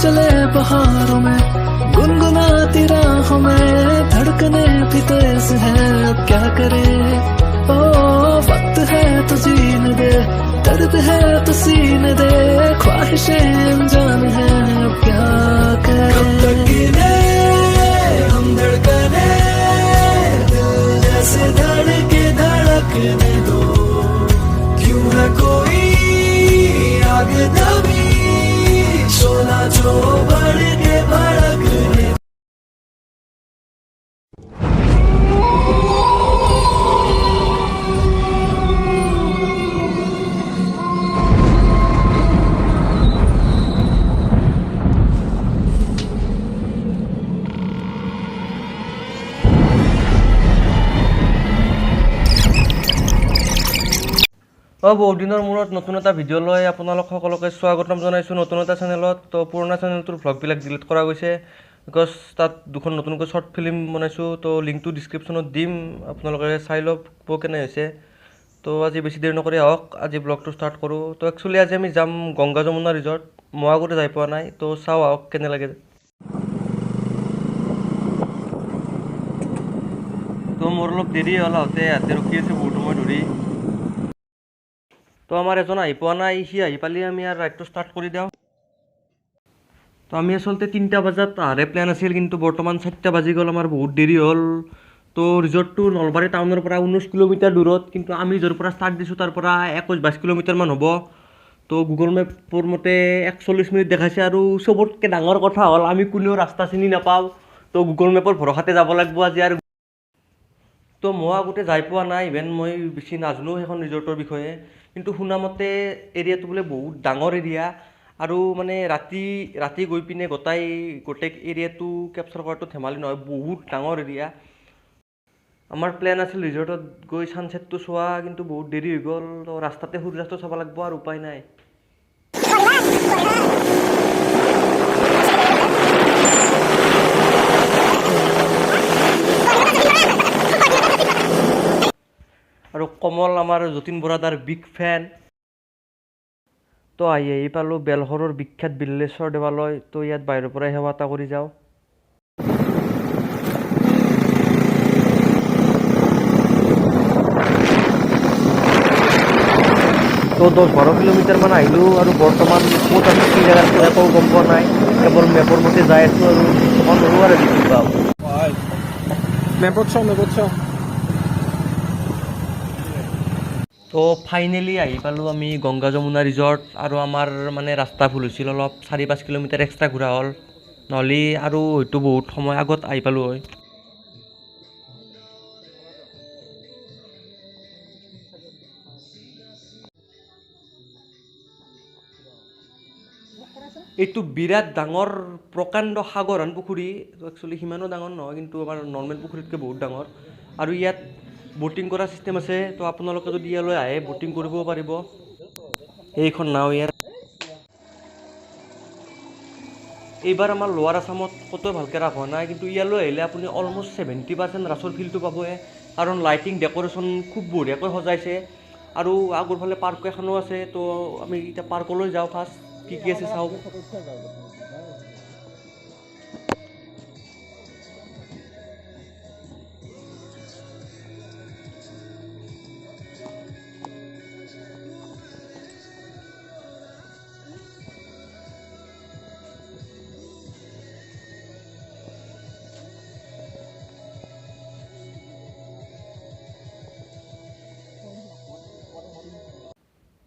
चले बहारों में गुनगुनाती राहों में धड़कने भी तेज है अब क्या करे ओ वक्त है तो जीने दे दर्द है तो सीने दे ख्वाहिशें अनजान है अब क्या करे हम धड़कने दिल जैसे धड़के धड़कने दो क्यों है कोई आगे दबी सोना जो बढ़ के भड़कने বহুত দিনৰ মূৰত নতুন এটা ভিডিঅ' লৈ আপোনালোক সকলোকে স্বাগতম জনাইছোঁ নতুন এটা চেনেলত। তো পুৰণা চেনেলটোৰ ভ্লগবিলাক ডিলিট কৰা গৈছে বিকজ তাত দুখন নতুনকৈ শ্বৰ্ট ফিল্ম বনাইছোঁ। তো লিংকটো ডিছক্ৰিপশ্যনত দিম, আপোনালোকে চাই ল'ব কেনে হৈছে। তো আজি বেছি দেৰি নকৰি আহক আজি ব্লগটো ষ্টাৰ্ট কৰোঁ। তো একচুৱেলি আজি আমি যাম গংগা যমুনা ৰিজৰ্ট। মই আগতে যাই পোৱা নাই, তো চাওঁ আহক কেনে লাগে। তো মোৰ অলপ দেৰি হ'ল আহোঁতে, ইয়াতে ৰখি আছে বহুত সময় ধৰি। তো আমাৰ এজন আহি পোৱা নাই, সি আহি পালি আমি আৰু ৰাইডটো ষ্টাৰ্ট কৰি দিওঁ। তো আমি আচলতে 3টা বজাত আহাৰে প্লেন আছিল, কিন্তু বৰ্তমান 4টা বাজি গ'ল, আমাৰ বহুত দেৰি হ'ল। তো ৰিজৰ্টটো নলবাৰী টাউনৰ পৰা 19 কিলোমিটাৰ দূৰত, কিন্তু আমি য'ৰ পৰা ষ্টাৰ্ট দিছোঁ তাৰ পৰা 21-22 কিলোমিটাৰমান হ'ব। তো গুগল মেপৰ মতে 41 মিনিট দেখাইছে, আৰু চবতকৈ ডাঙৰ কথা হ'ল আমি কোনেও ৰাস্তা চিনি নাপাওঁ। তো গুগল মেপৰ ভৰসাতে যাব লাগিব আজি। আৰু তো মই আগতে যাই পোৱা নাই, ইভেন মই বেছি নাজানো সেইখন ৰিজৰ্টৰ বিষয়ে, কিন্তু শুনামতে এৰিয়াটো বোলে বহুত ডাঙৰ এৰিয়া, আৰু মানে ৰাতি গৈ পিনে গোটেই এৰিয়াটো কেপচাৰ কৰাটো ধেমালি নহয়, বহুত ডাঙৰ এৰিয়া। আমাৰ প্লেন আছিল ৰিজৰ্টত গৈ ছানছেটটো চোৱা, কিন্তু বহুত দেৰি হৈ গ'ল। তো ৰাস্তাতে সূৰ্যাস্ত চাব লাগিব আৰু উপায় নাই। আৰু কমল আমাৰ যতীন বৰাদাৰ বিগ ফেন। তো আহি পালোঁ বেলশৰৰ বিখ্যাত বিল্লেশ্বৰ দেৱালয়। তো ইয়াত বাহিৰৰ পৰাই সেৱা এটা কৰি যাওঁ। তো 10-12 কিলোমিটাৰমান আহিলোঁ, আৰু বৰ্তমান ক'ত আছোঁ কি জেগাত একো গম পোৱা নাই, কেৱল মেপৰ মতে যাই আছোঁ আৰু অকণ সৰু আৰু দেখি পাওঁ। মেপত চাওঁ। তো ফাইনেলি আহি পালোঁ আমি গংগা যমুনা ৰিজৰ্ট, আৰু আমাৰ মানে ৰাস্তা ভুল হৈছিল অলপ, 4-5 কিলোমিটাৰ এক্সট্ৰা ঘূৰা হ'ল, নহ'লে আৰু হয়তো বহুত সময় আগত আহি পালোঁ হয়। এইটো বিৰাট ডাঙৰ প্ৰকাণ্ড সাগৰহান পুখুৰী। তো একচুৱেলি সিমানো ডাঙৰ নহয়, কিন্তু আমাৰ নৰ্মেল পুখুৰীতকৈ বহুত ডাঙৰ, আৰু ইয়াত ব'টিং কৰা ছিষ্টেম আছে। তো আপোনালোকে যদি ইয়ালৈ আহে ব'টিং কৰিব পাৰিব। এইখন নাও ইয়াত। এইবাৰ আমাৰ লোৱাৰ আছামত ক'তো ভালকৈ ৰাস হোৱা নাই, কিন্তু ইয়ালৈ আহিলে আপুনি অলমষ্ট 70% ৰাসৰ ফিলটো পাবই, কাৰণ লাইটিং ডেক'ৰেশ্যন খুব বঢ়িয়াকৈ সজাইছে, আৰু আগৰ ফালে পাৰ্ক এখনো আছে। তো আমি এতিয়া পাৰ্কলৈ যাওঁ ফাৰ্ষ্ট, কি আছে চাওঁ।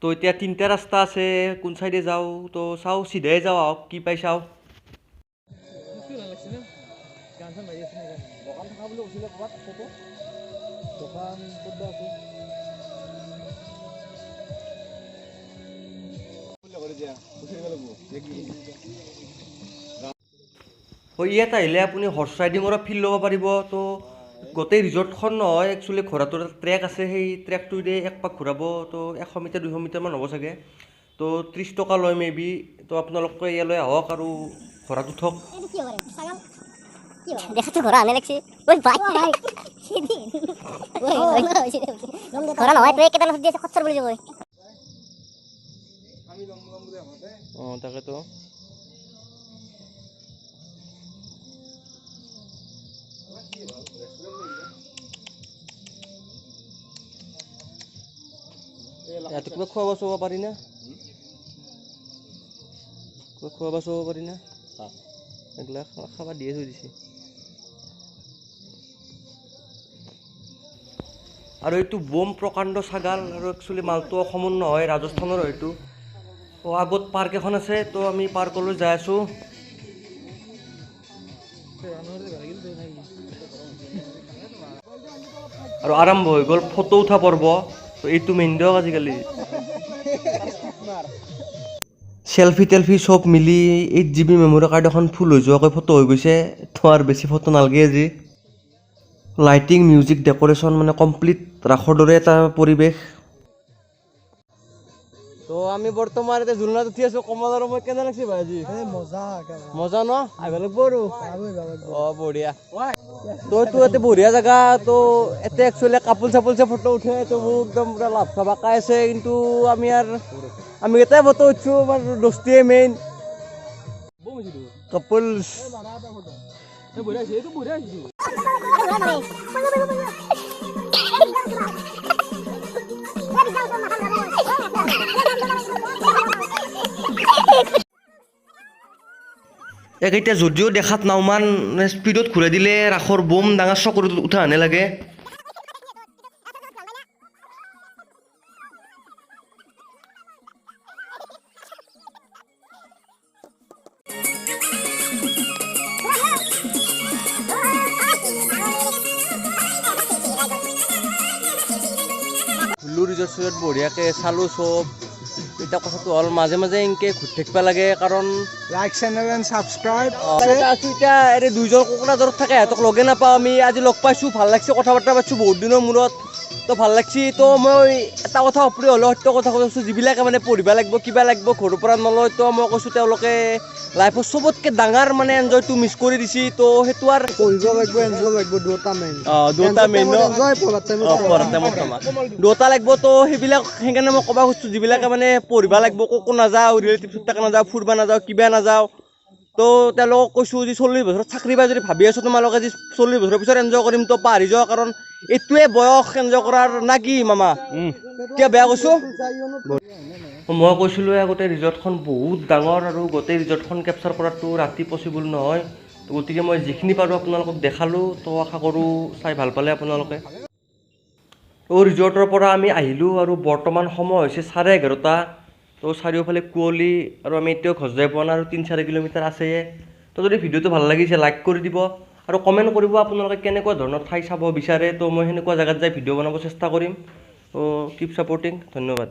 তো এতিয়া 3টা ৰাস্তা আছে, কোন চাইডে যাওঁ। তো চাওঁ, চিধাই যাওঁ আহক, কি পাই চাওঁ। ইয়াত আহিলে আপুনি হৰ্চ ৰাইডিঙৰো ফিল ল'ব পাৰিব। তো গোটেই ৰিজৰ্টখন নহয়, একচুৱেলি ঘোঁৰাটোৰ এটা ট্ৰেক আছে, সেই ট্ৰেকটোৰে এক পাক ঘূৰাব। তো 100 মিটাৰ 200 মিটাৰমান হ'ব চাগে। তো 30 টকা লয় মে বি। তো আপোনালোকে ইয়ালৈ আহক আৰু ঘোঁৰাত উঠক। দেখাতো ঘোড়া আনে লাগছে ওই ভাই ঘোড়া নহয় তুই কেটা নষ্ট দিয়েছে খচ্চর বলে যাব তাকেতো ইয়াতে কিবা খোৱাব চোৱাব পাৰি না? কিবা খোৱাব চোৱাব পাৰি না? এইগিলা খাব দিয়ে থৈ দিছে। আৰু এইটো বোম প্ৰকাণ্ড ছাগাল, আৰু একচুৱেলি মালটো অসমৰ নহয়, ৰাজস্থানৰ হয়তো। তো আগত পাৰ্ক এখন আছে, তো আমি পাৰ্কলৈ যাই আছোঁ। আৰু আৰম্ভ হৈ গ'ল ফটো উঠা পৰ্ব। তো এইটো মেইন দিয়ক আজিকালি। চেলফি টেলফি চব মিলি 8 GB মেমৰি কাৰ্ড এখন ফুল হৈ যোৱাকৈ ফটো হৈ গৈছে। তো আৰু বেছি ফটো নালাগে আজি। লাইটিং, মিউজিক, ডেক'ৰেশ্যন মানে কমপ্লিট ৰাসৰ দৰে এটা পৰিৱেশ। তো আমি বৰ্তমান এতিয়া জুলনাত উঠি আছোঁ। কমল আৰু মই কেনে লাগিছে ভাই আজি? মজা ন? আহিব লাগিব আৰু। অঁ বঢ়িয়া। তো এইটো এটা বঢ়িয়া জেগা। তো ইয়াতে একচুৱেলি কাপোল চাপোলছে ফটো উঠে। তো মোক একদম পুৰা লাভ চাবাকাই আছে। কিন্তু আমি এটাই ফটো উঠছোঁ, আমাৰ দোস্তিয়ে মেইন কাপলছ। এতিয়া যদিও দেখাত নাওমান স্পীডত ঘূৰাই দিলে ৰাসৰ বোম ডাঙৰ চকুত উঠা হেনে লাগে। হুল্লু ৰিজৰ্ট বঢ়িয়াকৈ চালোঁ চব। এতিয়া কথাটো হ'ল মাজে মাজে এনেকৈ ঘূৰি থাকিব লাগে, কাৰণ লাইক চেনেল এণ্ড ছাবস্ক্ৰাইব। এতিয়া এই দুইজন কোকৰাঝাৰত থাকে, সিহঁতক লগে নাপাওঁ আমি। আজি লগ পাইছোঁ, ভাল লাগিছে, কথা বতৰা পাতিছোঁ বহুত দিনৰ মূৰত। তো ভাল লাগছি। তো মই এটা কথা অপ্ৰিয় হ'লেও সত্য কথা কৈছোঁ, যিবিলাকে মানে পঢ়িব লাগিব, কিবা লাগিব, ঘৰৰ পৰা নলয়, তো মই কৈছোঁ তেওঁলোকে লাইফত চবতকৈ ডাঙৰ মানে এনজয়টো মিছ কৰি দিছে। তো সেইটো আৰু পঢ়িব লাগিব, এনজয় লাগিব, দুটা মেইন। দুটা মেইন দুটা লাগিব। তো সেইবিলাক সেইকাৰণে মই ক'ব খুজিছোঁ, যিবিলাকে মানে পঢ়িব লাগিব, ক'তো নাযাওঁ, ৰিলেটিভছ তাক নাযাওঁ, ফুৰিব নাযাওঁ, কিবা নাযাওঁ, তো তেওঁলোকক কৈছোঁ যে 40 বছৰত চাকৰি পাই যদি ভাবি আছোঁ তোমালোকে যে 40 বছৰৰ পিছত এনজয় কৰিম, তো পাহৰি যোৱা, কাৰণ এইটোৱে বয়স এনজয় কৰাৰ না কি মামা? কিয় বেয়া কৈছোঁ? মই কৈছিলোঁ গোটেই ৰিজৰ্টখন বহুত ডাঙৰ, আৰু গোটেই ৰিজৰ্টখন কেপচাৰ কৰাটো ৰাতি পচিবল নহয়। তো গতিকে মই যিখিনি পাৰোঁ আপোনালোকক দেখালোঁ। তো আশা কৰোঁ চাই ভাল পালে আপোনালোকে। তো ৰিজৰ্টৰ পৰা আমি আহিলোঁ, আৰু বৰ্তমান সময় হৈছে 11:30। তো চাৰিওফালে কুঁৱলী, আৰু আমি এতিয়াও ঘৰ যাই পোৱা নাই, আৰু 3-4 কিলোমিটাৰ আছেয়ে। তো যদি ভিডিঅ'টো ভাল লাগিছে লাইক কৰি দিব, আৰু কমেণ্ট কৰিব আপোনালোকে কেনেকুৱা ধৰণৰ ঠাই চাব বিচাৰে। তো মই সেনেকুৱা জেগাত যাই ভিডিঅ' বনাব চেষ্টা কৰিম। তো কিপ ছাপৰ্টিং। ধন্যবাদ।